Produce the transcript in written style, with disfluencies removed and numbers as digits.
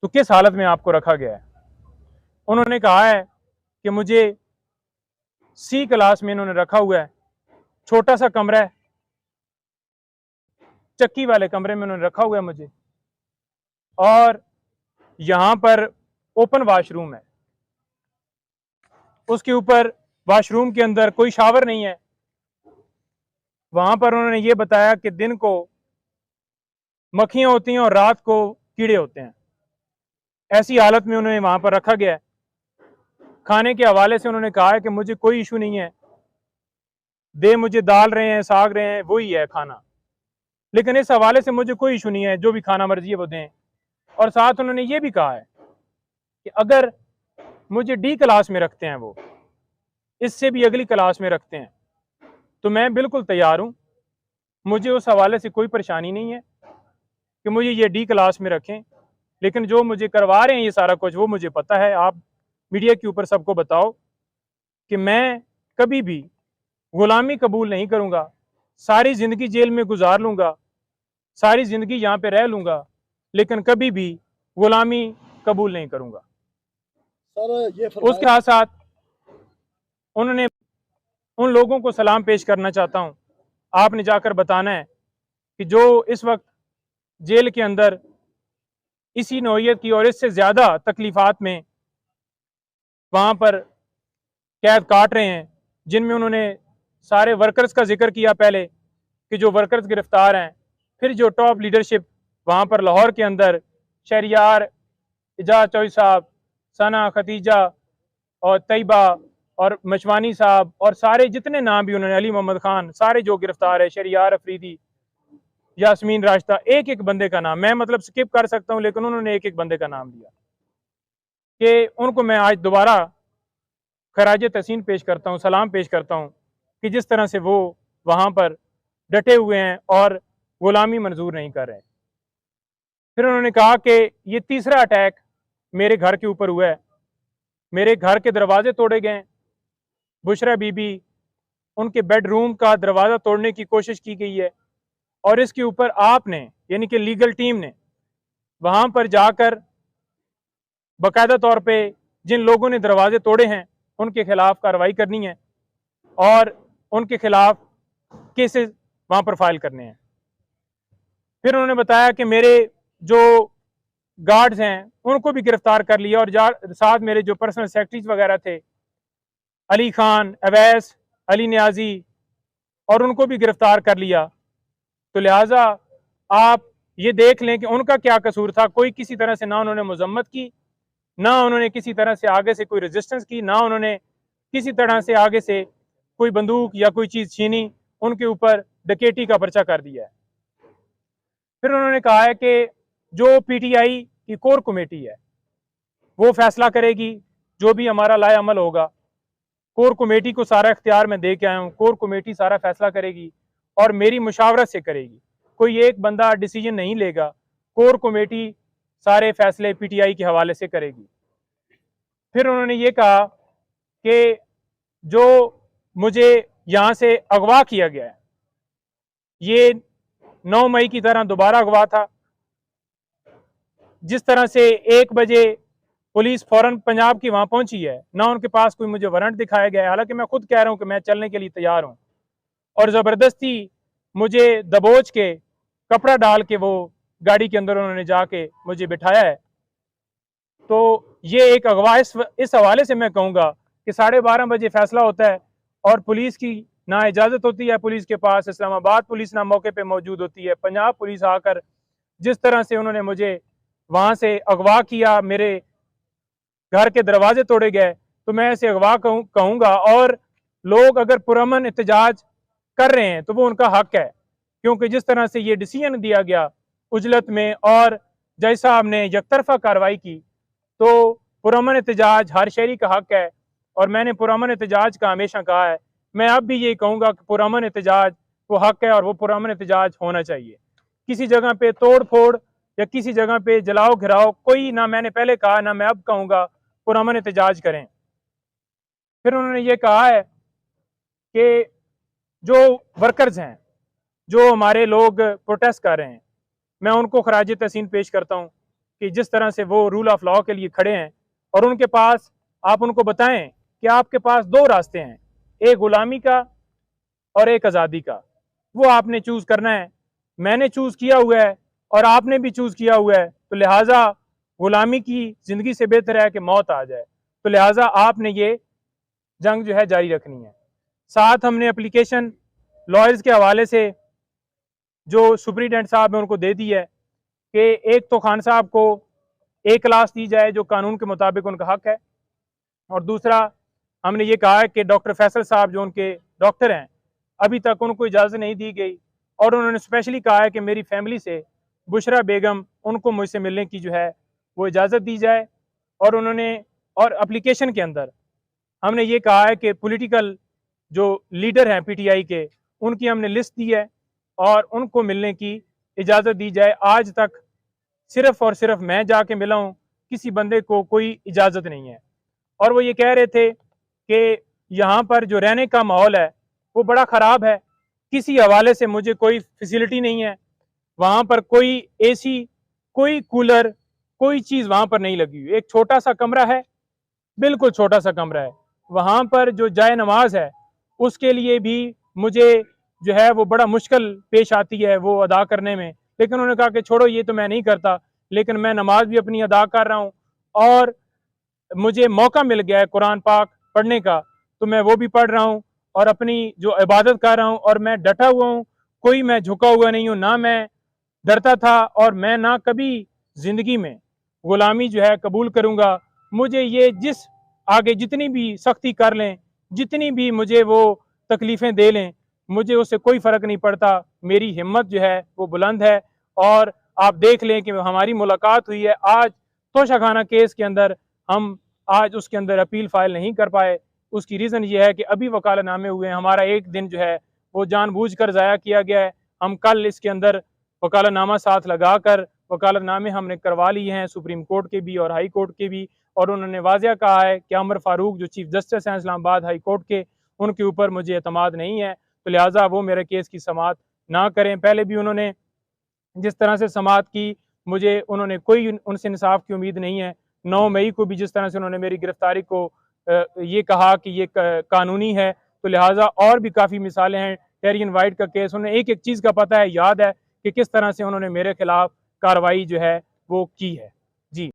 तो किस हालत में आपको रखा गया है? उन्होंने कहा है कि मुझे सी क्लास में इन्होंने रखा हुआ है, छोटा सा कमरा है, चक्की वाले कमरे में उन्होंने रखा हुआ है मुझे, और यहां पर ओपन वॉशरूम है, उसके ऊपर वॉशरूम के अंदर कोई शावर नहीं है। वहां पर उन्होंने ये बताया कि दिन को मक्खियां होती हैं और रात को कीड़े होते हैं। ऐसी हालत में उन्हें वहां पर रखा गया है। खाने के हवाले से उन्होंने कहा है कि मुझे कोई इशू नहीं है, दे मुझे डाल रहे हैं, साग रहे हैं, वही है खाना, लेकिन इस हवाले से मुझे कोई इशू नहीं है, जो भी खाना मर्जी है वो दें। और साथ उन्होंने ये भी कहा है कि अगर मुझे डी क्लास में रखते हैं, वो इससे भी अगली क्लास में रखते हैं, तो मैं बिल्कुल तैयार हूं, मुझे उस हवाले से कोई परेशानी नहीं है कि मुझे ये डी क्लास में रखें। लेकिन जो मुझे करवा रहे हैं ये सारा कुछ, वो मुझे पता है। आप मीडिया के ऊपर सबको बताओ कि मैं कभी भी गुलामी कबूल नहीं करूंगा, सारी ज़िंदगी जेल में गुजार लूंगा, सारी ज़िंदगी यहाँ पे रह लूंगा, लेकिन कभी भी गुलामी कबूल नहीं करूंगा। सर ये उसके साथ साथ उन्होंने उन लोगों को सलाम पेश करना चाहता हूँ, आपने जाकर बताना है कि जो इस वक्त जेल के अंदर इसी नौइयत की और इससे ज़्यादा तकलीफ़ात में वहाँ पर कैद काट रहे हैं, जिनमें उन्होंने सारे वर्कर्स का जिक्र किया पहले कि जो वर्कर्स गिरफ्तार हैं, फिर जो टॉप लीडरशिप वहाँ पर लाहौर के अंदर शहरियार, एजाज चौधरी साहब, सना, खतीजा और तैयबा और मशवानी साहब और सारे जितने नाम भी उन्होंने, अली मोहम्मद खान, सारे जो गिरफ्तार है, शहरियार अफरीदी, यास्मीन राश्ता, एक एक बंदे का नाम मैं मतलब स्किप कर सकता हूँ, लेकिन उन्होंने एक एक बंदे का नाम लिया कि उनको मैं आज दोबारा खराज तहसीन पेश करता हूँ, सलाम पेश करता हूँ कि जिस तरह से वो वहाँ पर डटे हुए हैं और गुलामी मंजूर नहीं कर रहे हैं। फिर उन्होंने कहा कि ये तीसरा अटैक मेरे घर के ऊपर हुआ है, मेरे घर के दरवाजे तोड़े गए, बुशरा बीबी, उनके बेडरूम का दरवाज़ा तोड़ने की कोशिश की गई है, और इसके ऊपर आपने यानी कि लीगल टीम ने वहाँ पर जाकर बाकायदा तौर पे जिन लोगों ने दरवाजे तोड़े हैं उनके खिलाफ कार्रवाई करनी है और उनके खिलाफ केसेस वहाँ पर फाइल करने हैं। फिर उन्होंने बताया कि मेरे जो गार्ड्स हैं उनको भी गिरफ्तार कर लिया, और साथ मेरे जो पर्सनल सेक्रेटरीज वगैरह थे, अली खान, अवैस, अली न्याजी, और उनको भी गिरफ्तार कर लिया। तो लिहाजा आप ये देख लें कि उनका क्या कसूर था। कोई किसी तरह से ना उन्होंने मजम्मत की, ना उन्होंने किसी तरह से आगे से कोई रेजिस्टेंस की, ना उन्होंने किसी तरह से आगे से कोई बंदूक या कोई चीज़ छीनी, उनके ऊपर डकैती का पर्चा कर दिया है। फिर उन्होंने कहा है कि जो पीटीआई की कोर कमेटी है वो फैसला करेगी, जो भी हमारा लाए अमल होगा, कोर कमेटी को सारा इख्तियार मैं दे के आया हूँ, कोर कमेटी सारा फैसला करेगी और मेरी मुशावरत से करेगी, कोई एक बंदा डिसीजन नहीं लेगा, कोर कमेटी सारे फैसले पीटीआई के हवाले से करेगी। फिर उन्होंने ये कहा कि जो मुझे यहाँ से अगवा किया गया है, ये 9 मई की तरह दोबारा अगवा था। जिस तरह से 1 बजे पुलिस फौरन पंजाब की वहां पहुंची है, ना उनके पास कोई मुझे वारंट दिखाया गया है, हालांकि मैं खुद कह रहा हूं कि मैं चलने के लिए तैयार हूं, और ज़बरदस्ती मुझे दबोच के कपड़ा डाल के वो गाड़ी के अंदर उन्होंने जाके मुझे बिठाया है। तो ये एक अगवा इस हवाले से मैं कहूँगा कि 12:30 बजे फैसला होता है और पुलिस की ना इजाज़त होती है, पुलिस के पास इस्लामाबाद पुलिस ना मौके पे मौजूद होती है, पंजाब पुलिस आकर जिस तरह से उन्होंने मुझे वहाँ से अगवा किया, मेरे घर के दरवाजे तोड़े गए, तो मैं ऐसे अगवा कहूँगा। और लोग अगर पुरअमन एहतजाज कर रहे हैं तो वो उनका हक है, क्योंकि जिस तरह से ये डिसीजन दिया गया उजलत में और जज साहब ने यकतरफा कार्रवाई की, तो पुरअमन एहतजाज हर शहरी का हक है, और मैंने पुरअमन एहतजाज का हमेशा कहा है। मैं अब भी यही कहूँगा कि पुरअमन एहतजाज वो हक है और वो पुरअमन एहतजाज होना चाहिए। किसी जगह पे तोड़ फोड़ या किसी जगह पे जलाओ घिराओ कोई ना, मैंने पहले कहा ना मैं अब कहूँगा, पुरअमन एहतजाज करें। फिर उन्होंने ये कहा है कि जो वर्कर्स हैं, जो हमारे लोग प्रोटेस्ट कर रहे हैं, मैं उनको खराज तहसीन पेश करता हूँ कि जिस तरह से वो रूल ऑफ लॉ के लिए खड़े हैं, और उनके पास आप उनको बताएं कि आपके पास दो रास्ते हैं, एक गुलामी का और एक आज़ादी का, वो आपने चूज़ करना है। मैंने चूज़ किया हुआ है और आपने भी चूज़ किया हुआ है, तो लिहाजा गुलामी की ज़िंदगी से बेहतर है कि मौत आ जाए। तो लिहाजा आपने ये जंग जो है जारी रखनी है। साथ हमने एप्लीकेशन लॉयर्स के हवाले से जो सुप्रीटेंडेंट साहब हैं उनको दे दी है कि एक तो खान साहब को ए क्लास दी जाए जो कानून के मुताबिक उनका हक है, और दूसरा हमने ये कहा है कि डॉक्टर फैसल साहब जो उनके डॉक्टर हैं अभी तक उनको इजाज़त नहीं दी गई, और उन्होंने स्पेशली कहा है कि मेरी फैमिली से बुशरा बेगम उनको मुझसे मिलने की जो है वो इजाज़त दी जाए। और उन्होंने और एप्लीकेशन के अंदर हमने ये कहा है कि पॉलिटिकल जो लीडर हैं पीटीआई के, उनकी हमने लिस्ट दी है और उनको मिलने की इजाज़त दी जाए। आज तक सिर्फ और सिर्फ मैं जाके मिला हूँ, किसी बंदे को कोई इजाज़त नहीं है। और वो ये कह रहे थे कि यहाँ पर जो रहने का माहौल है वो बड़ा ख़राब है, किसी हवाले से मुझे कोई फैसिलिटी नहीं है, वहाँ पर कोई एसी, कोई कूलर, कोई चीज़ वहाँ पर नहीं लगी हुई, एक छोटा सा कमरा है, बिल्कुल छोटा सा कमरा है। वहाँ पर जो जाए नमाज है उसके लिए भी मुझे जो है वो बड़ा मुश्किल पेश आती है वो अदा करने में, लेकिन उन्होंने कहा कि छोड़ो ये तो मैं नहीं करता, लेकिन मैं नमाज भी अपनी अदा कर रहा हूँ और मुझे मौका मिल गया है कुरान पाक पढ़ने का, तो मैं वो भी पढ़ रहा हूँ और अपनी जो इबादत कर रहा हूँ, और मैं डटा हुआ हूँ, कोई मैं झुका हुआ नहीं हूँ, ना मैं डरता था और मैं ना कभी ज़िंदगी में गुलामी जो है कबूल करूँगा। मुझे ये जिस आगे जितनी भी सख्ती कर लें, जितनी भी मुझे वो तकलीफ़ें दे लें, मुझे उससे कोई फ़र्क नहीं पड़ता। मेरी हिम्मत जो है वो बुलंद है। और आप देख लें कि हमारी मुलाकात हुई है आज तोशाखाना केस के अंदर, हम आज उसके अंदर अपील फाइल नहीं कर पाए। उसकी रीज़न ये है कि अभी वकालतनामे हुए हैं, हमारा एक दिन जो है वो जानबूझकर ज़ाया किया गया है। हम कल इसके अंदर वकालतनामा साथ लगाकर वकालतनामे हमने करवा लिए हैं सुप्रीम कोर्ट के भी और हाई कोर्ट के भी, और उन्होंने वाज़ेह कहा है कि अमर फारूक जो चीफ जस्टिस हैं इस्लामाबाद हाई कोर्ट के, उनके ऊपर मुझे एतमाद नहीं है, तो लिहाजा वो मेरे केस की समाअत ना करें। पहले भी उन्होंने जिस तरह से समाअत की, मुझे उन्होंने कोई उनसे इंसाफ की उम्मीद नहीं है। 9 मई को भी जिस तरह से उन्होंने मेरी गिरफ्तारी को ये कहा कि ये कानूनी है, तो लिहाजा और भी काफ़ी मिसालें हैं। टेरियन वाइट का केस, उन्हें एक एक चीज़ का पता है, याद है कि किस तरह से उन्होंने मेरे खिलाफ कार्रवाई जो है वो की है। जी।